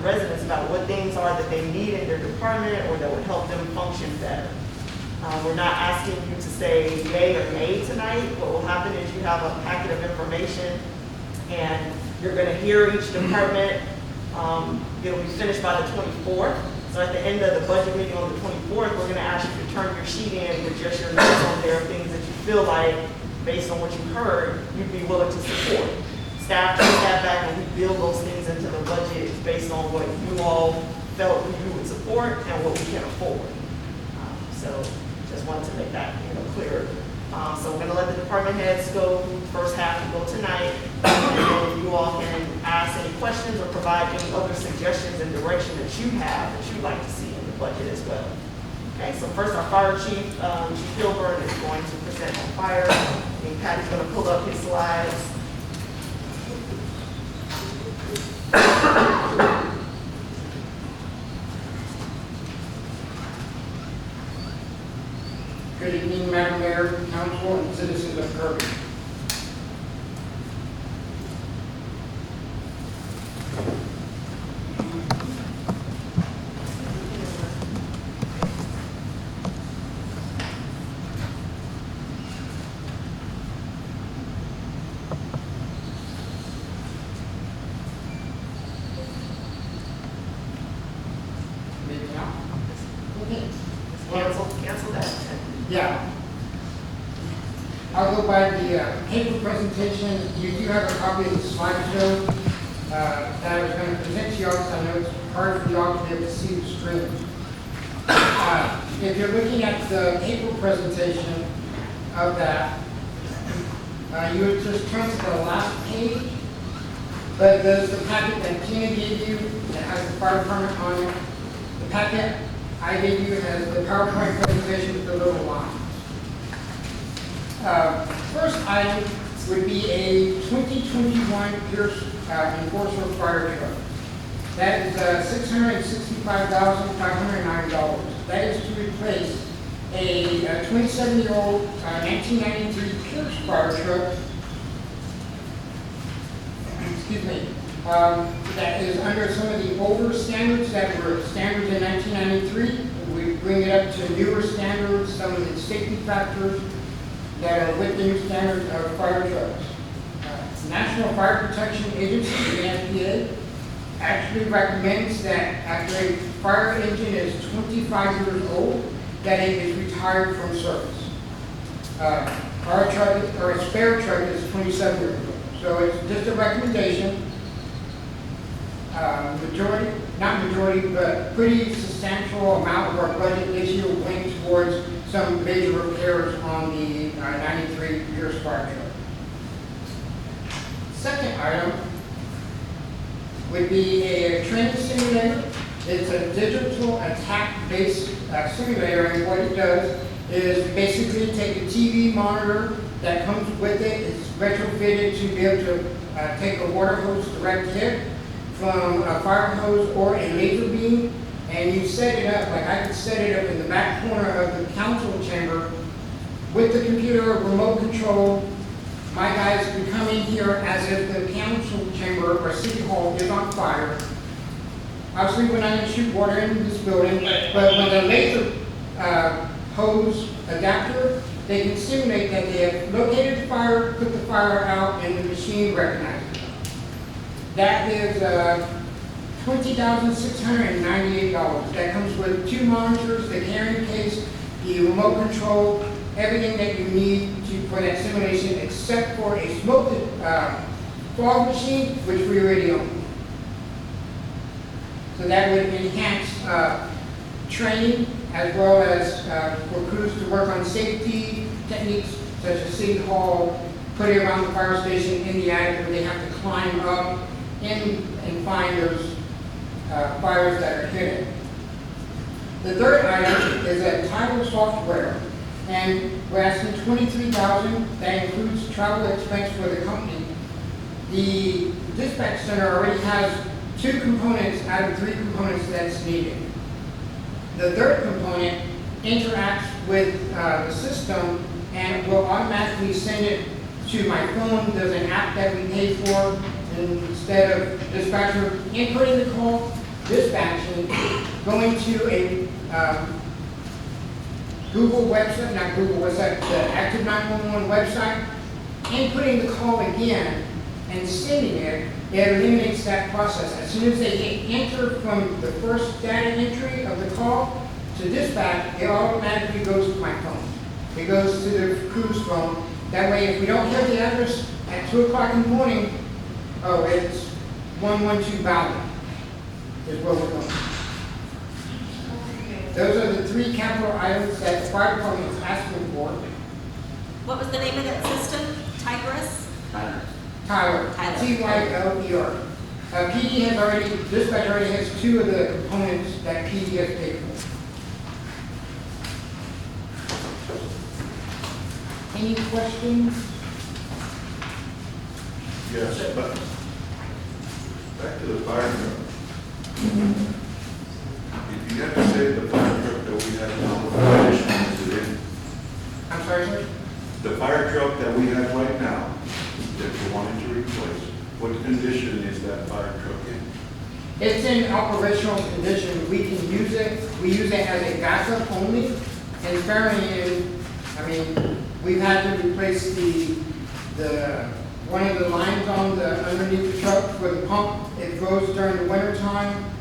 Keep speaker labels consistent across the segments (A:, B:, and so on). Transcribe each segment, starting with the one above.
A: residents about what things are that they need in their department or that would help them function better. We're not asking you to say yay or nay tonight. What will happen is you have a packet of information and you're going to hear each department. It'll be finished by the 24th. So at the end of the budget meeting on the 24th, we're going to ask you to turn your sheet in with just your notes on there, things that you feel like, based on what you heard, you'd be willing to support. Staff takes that back and we build those things into the budget based on what you all felt you would support and what we can afford. So just wanted to make that clear. So we're going to let the department heads go first half and go tonight. And then you all can ask any questions or provide any other suggestions and direction that you have that you'd like to see in the budget as well. Okay, so first our fire chief, Chief Hilburn, is going to present on fire. And Patty's going to pull up his slides.
B: Good evening, Madam Mayor, Council, and citizens of Kirby.
A: Cancel that.
B: Yeah. I'll go by the paper presentation. You do have a copy of the slideshow that I was going to present to y'all, because I know it's hard for y'all to be able to see the screen. If you're looking at the paper presentation of that, you would just turn to the last page. But there's the packet that Tina gave you that has the fire department on it. The packet I gave you has the PowerPoint presentation with the little lines. First item would be a 2021 Pierce Enforcer fire truck. That is $665,509. That is to replace a 27-year-old 1993 Pierce fire truck. Excuse me. That is under some of the older standards that were standards in 1993. We bring it up to newer standards, some of the safety factors that are with the new standards of fire trucks. National Fire Protection Agency, the NFPA, actually recommends that after a fire engine is 25 years old, that it is retired from service. Our truck, or a spare truck, is 27 years old. So it's just a recommendation. Not majority, but pretty substantial amount of our budget this year went towards some major repairs on the 93 Pierce fire truck. Second item would be a training simulator. It's a digital attack-based simulator, and what it does is basically take a TV monitor that comes with it. It's retrofitted to be able to take a water hose direct hit from a fire hose or a laser beam, and you set it up, like I could set it up in the back corner of the council chamber with the computer remote control. My guys can come in here as if the council chamber or city hall is on fire. Obviously, we're not going to shoot water into this building, but with a laser hose adapter, they can simulate that they have located the fire, put the fire out, and the machine recognizes it. That is $20,698. That comes with 2 monitors, the carrying case, the remote control, everything that you need for that simulation, except for a smoke fog machine, which we already own. So that would enhance training, as well as for crews to work on safety techniques, such as City Hall, putting around the fire station in the attic where they have to climb up and find those fires that are hidden. The third item is a title software, and we're asking $23,000. That includes travel expense for the company. The dispatch center already has 2 components out of 3 components that's needed. The third component interacts with the system and will automatically send it to my phone. There's an app that we pay for, and instead of dispatcher inputting the call, dispatching, going to a Google website, not Google, what's that, the Active 911 website, inputting the call again and sending it, it eliminates that process. As soon as they hit enter from the first data entry of the call to dispatch, it automatically goes to my phone. It goes to the crew's phone. That way, if we don't hear the address at 2 o'clock in the morning, oh, it's 112 Valley is where we're going. Those are the 3 capital items that the fire department is asking for.
C: What was the name of that system? Tigris?
B: Tyler, Tyler. PD has already, dispatch already has 2 of the components that PD has paid for. Any questions?
D: Yes, but back to the fire truck. If you have to say the fire truck that we have now, what condition is it in?
B: I'm sorry, sir?
D: The fire truck that we have right now, that you're wanting to replace, what condition is that fire truck in?
B: It's in operational condition. We can use it. We use it as a backup only. And currently, I mean, we've had to replace one of the lines on the underneath the truck for the pump. It goes during the winter time.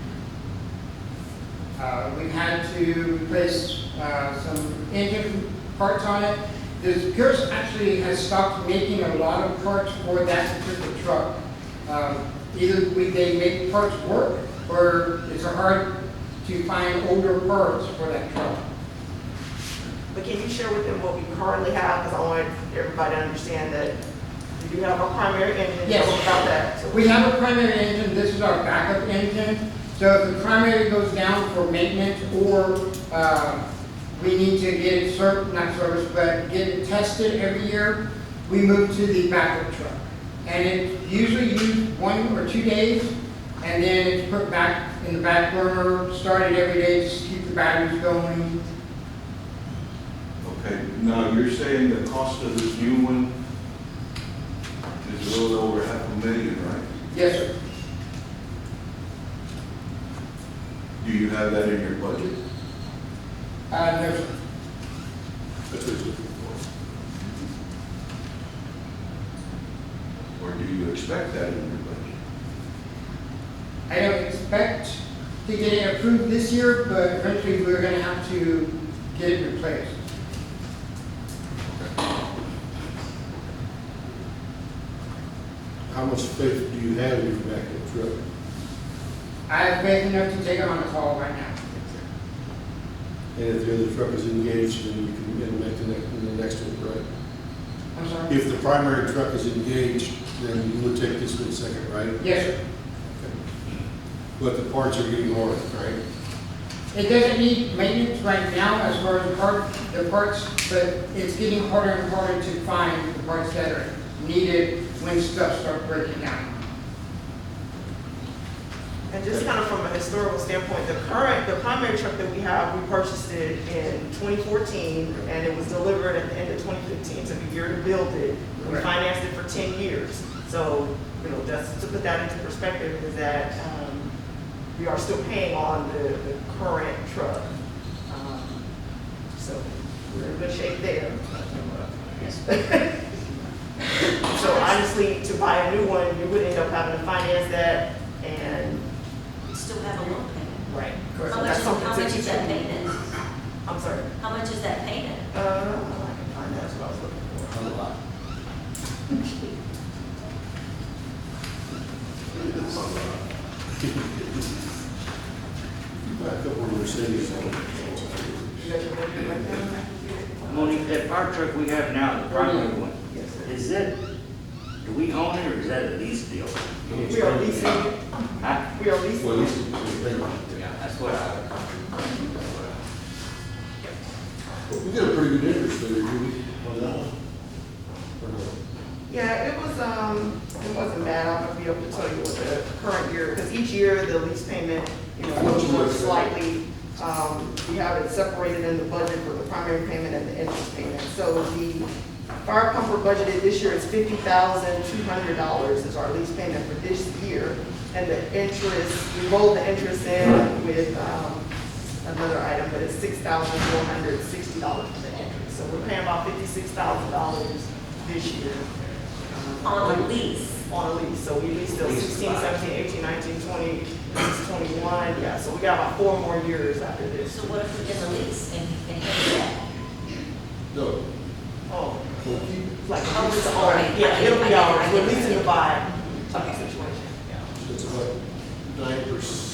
B: We've had to replace some engine parts on it. Pierce actually has stopped making a lot of parts for that particular truck. Either they make parts work, or it's hard to find older parts for that truck.
A: But can you share with them what we currently have? Because I want everybody to understand that we do have a primary engine.
B: Yes.
A: Tell them about that. So
B: We have a primary engine. This is our backup engine. So if the primary goes down for maintenance, or we need to get it get it tested every year, we move to the backup truck. And it's usually used 1 or 2 days, and then it's put back in the back burner, started every day just to keep the batteries going.
D: Okay, now you're saying the cost of this new one is a little over $500,000, right?
B: Yes, sir.
D: Do you have that in your budget?
B: No, sir.
D: That's what you're looking for. Or do you expect that in your budget?
B: I don't expect to get it approved this year, but eventually we're going to have to get it replaced.
E: How much faith do you have in your backup truck?
B: I have faith enough to take it on the call right now.
E: And if the other truck is engaged, then you can implement the next one, right?
B: I'm sorry?
E: If the primary truck is engaged, then you would take this one second, right?
B: Yes, sir.
E: Okay. But the parts are getting harder, right?
B: It doesn't need maintenance right now as far as the parts, but it's getting harder and harder to find the parts that are needed when stuff starts breaking down.
A: And just kind of from a historical standpoint, the primary truck that we have, we purchased it in 2014, and it was delivered at the end of 2015, took a year to build it. We
B: Right.
A: financed it for 10 years. So, just to put that into perspective is that we are still paying on the current truck. So we're in good shape there. So honestly, to buy a new one, you would end up having to finance that, and
C: You still have a loan payment.
A: right.
C: How much is that payment?
A: I'm sorry.
C: How much is that payment?
A: I can find that's what I was looking for.
E: A lot. You buy a couple of Mercedes on it.
A: You got your budget right there?
F: Monique, that fire truck we have now, the primary one,
A: Yes, sir.
F: is it, do we own it or is that a lease deal?
A: We are leasing it.
F: Huh?
A: We are leasing
E: Well,
A: it.
F: Yeah, that's what I,
E: We got a pretty good interest there, do we, on that one? Or no?
A: Yeah, it wasn't bad. I'll be able to tell you what the current year, because each year the lease payment, goes up slightly. We have it separated in the budget for the primary payment and the interest payment. So the fire pumper budgeted this year is $50,200 is our lease payment for this year. And the interest, we rolled the interest in with, another item, but it's $6,460 for the interest. So we're paying about $56,000 this year.
C: On a lease.
A: On a lease, so we leased till 16, 17, 18, 19, 20, this is 21, yeah, so we got about 4 more years after this.
C: So what if we get the lease and pay that?
E: No.
A: Oh,
E: We'll keep,
A: like,
C: Oh,
A: it's
C: it's
A: all right,
C: already-
A: yeah, it'll be
C: I
A: ours,
C: get it.
A: we're leasing the vibe type
C: Okay.
A: of situation, yeah.
E: it's about 9%.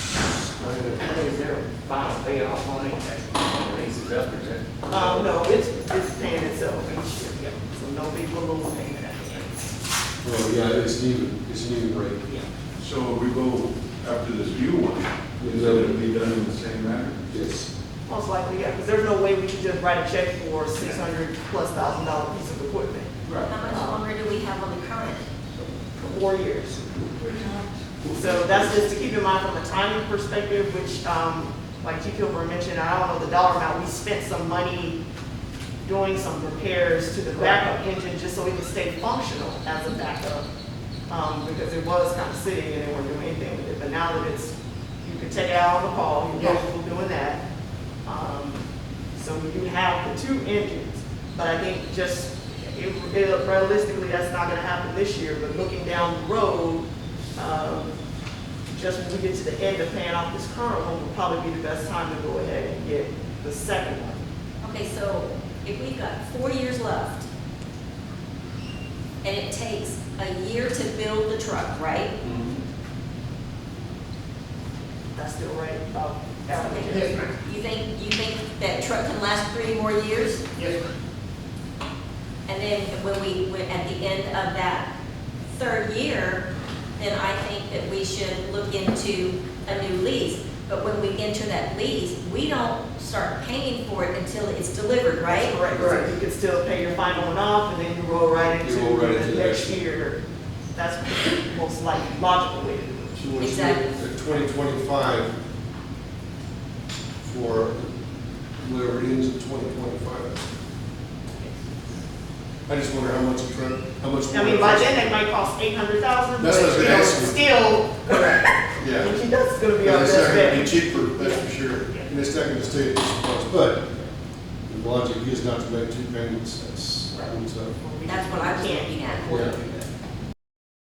F: Is there a final payoff on it? Lease is up, is it?
A: No, it's paying itself each year, yeah, so no big balloon payment at the end.
E: Well, yeah, it's an even rate.
A: Yeah.
D: So if we go after this new one, is that it'll be done in the same manner?
E: Yes.
A: Most likely, yeah, because there's no way we can just write a check for $600,000+ piece of equipment,
C: How much longer do we have on the current?
A: for 4 years. So that's just to keep in mind from a timing perspective, which, like Chief Hilmer mentioned, I don't know the dollar amount, we spent some money doing some repairs to the backup engine just so it could stay functional as a backup. Because it was kind of sitting and they weren't doing anything with it, but now that it's, you can take it out on the call, you're comfortable doing that. So we do have the 2 engines, but I think just, realistically, that's not gonna happen this year, but looking down the road, just when we get to the end of paying off this current one, will probably be the best time to go ahead and get the second one.
C: Okay, so if we've got 4 years left, and it takes a year to build the truck, right?
A: That's still right about average.
B: Yes, ma'am.
C: You think that truck can last 3 more years?
B: Yes, ma'am.
C: And then when at the end of that 3rd year, then I think that we should look into a new lease. But when we enter that lease, we don't start paying for it until it's delivered, right?
A: Correct, so you can still pay your final one off, and then you roll right into
E: roll right into
A: the
E: the
A: next
E: next
A: year. That's the most likely logical way to do it.
E: So we're
C: Exactly.
E: at 2025 for whatever ends in 2025. I just wonder how much a truck, how much.
A: I mean, by then, it might cost $800,000.
E: That's what I was gonna ask you.
A: Still, correct.
E: Yeah.
A: Which that's gonna be our
E: And it's
A: best
E: not gonna be
A: bet.
E: cheaper, that's for sure.
A: Yeah.
E: And it's not gonna stay at this price, but the logic is not to make 2 payments, that's,
A: Right.
E: so.
C: That's what I was looking at.
E: Yeah.